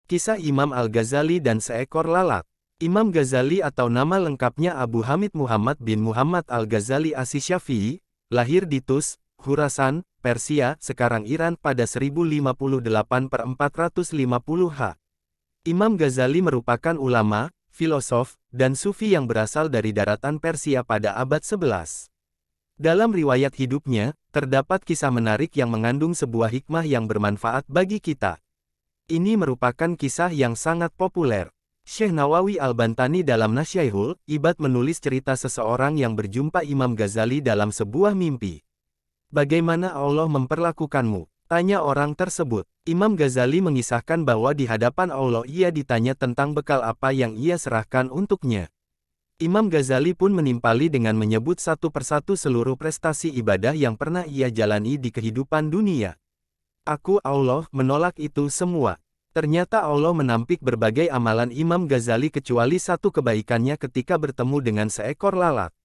Kisah Imam Al-Ghazali dan seekor lalat. Imam Ghazali atau nama lengkapnya Abu Hamid Muhammad bin Muhammad Al-Ghazali Asy-Syafi'i, lahir di Tus, Khurasan, Persia, sekarang Iran pada 1058-450 H. Imam Ghazali merupakan ulama, filosof, dan sufi yang berasal dari daratan Persia pada abad 11. Dalam riwayat hidupnya, terdapat kisah menarik yang mengandung sebuah hikmah yang bermanfaat bagi kita. Ini merupakan kisah yang sangat populer. Syekh Nawawi Al-Bantani dalam Nasyaihul Ibad menulis cerita seseorang yang berjumpa Imam Ghazali dalam sebuah mimpi. "Bagaimana Allah memperlakukanmu?" tanya orang tersebut. Imam Ghazali mengisahkan bahwa di hadapan Allah ia ditanya tentang bekal apa yang ia serahkan untuknya. Imam Ghazali pun menimpali dengan menyebut satu persatu seluruh prestasi ibadah yang pernah ia jalani di kehidupan dunia. "Aku, Allah, menolak itu semua." Ternyata Allah menampik berbagai amalan Imam Ghazali kecuali satu kebaikannya ketika bertemu dengan seekor lalat.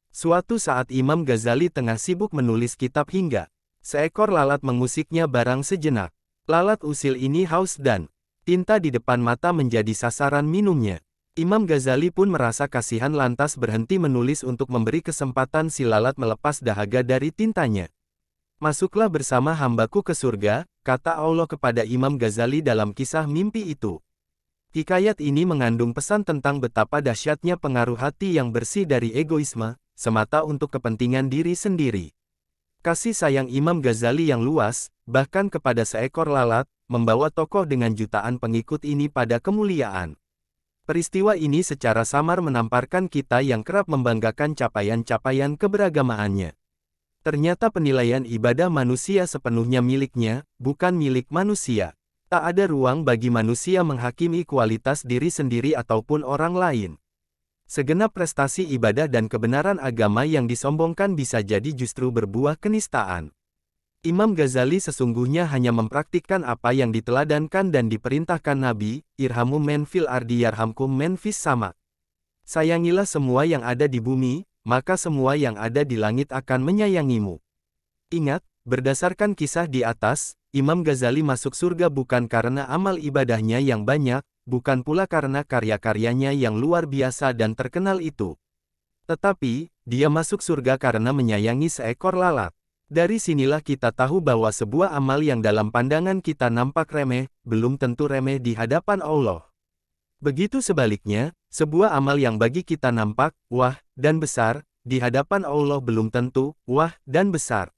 Suatu saat Imam Ghazali tengah sibuk menulis kitab hingga seekor lalat mengusiknya barang sejenak. Lalat usil ini haus dan tinta di depan mata menjadi sasaran minumnya. Imam Ghazali pun merasa kasihan lantas berhenti menulis untuk memberi kesempatan si lalat melepas dahaga dari tintanya. "Masuklah bersama hambaku ke surga," kata Allah kepada Imam Ghazali dalam kisah mimpi itu. Hikayat ini mengandung pesan tentang betapa dahsyatnya pengaruh hati yang bersih dari egoisme, semata untuk kepentingan diri sendiri. Kasih sayang Imam Ghazali yang luas, bahkan kepada seekor lalat, membawa tokoh dengan jutaan pengikut ini pada kemuliaan. Peristiwa ini secara samar menamparkan kita yang kerap membanggakan capaian-capaian keberagamaannya. Ternyata penilaian ibadah manusia sepenuhnya miliknya, bukan milik manusia. Tak ada ruang bagi manusia menghakimi kualitas diri sendiri ataupun orang lain. Segenap prestasi ibadah dan kebenaran agama yang disombongkan bisa jadi justru berbuah kenistaan. Imam Ghazali sesungguhnya hanya mempraktikkan apa yang diteladankan dan diperintahkan Nabi, "Irhamu men fil ardi yarhamkum men fis sama." Sayangilah semua yang ada di bumi, maka semua yang ada di langit akan menyayangimu. Ingat, berdasarkan kisah di atas, Imam Ghazali masuk surga bukan karena amal ibadahnya yang banyak, bukan pula karena karya-karyanya yang luar biasa dan terkenal itu. Tetapi, dia masuk surga karena menyayangi seekor lalat. Dari sinilah kita tahu bahwa sebuah amal yang dalam pandangan kita nampak remeh, belum tentu remeh di hadapan Allah. Begitu sebaliknya, sebuah amal yang bagi kita nampak, wah, dan besar, di hadapan Allah belum tentu, wah, dan besar.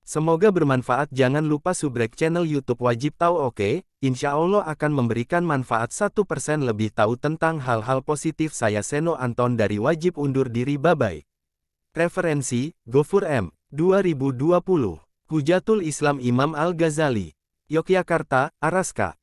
Semoga bermanfaat. Jangan lupa subrek channel YouTube Wajib Tahu. Oke, insya Allah akan memberikan manfaat 1% lebih tahu tentang hal-hal positif. Saya Seno Anton dari Wajib undur diri, bye-bye. Referensi, Ghafur M. 2020. Hujatul Islam Imam Al-Ghazali. Yogyakarta, Araska.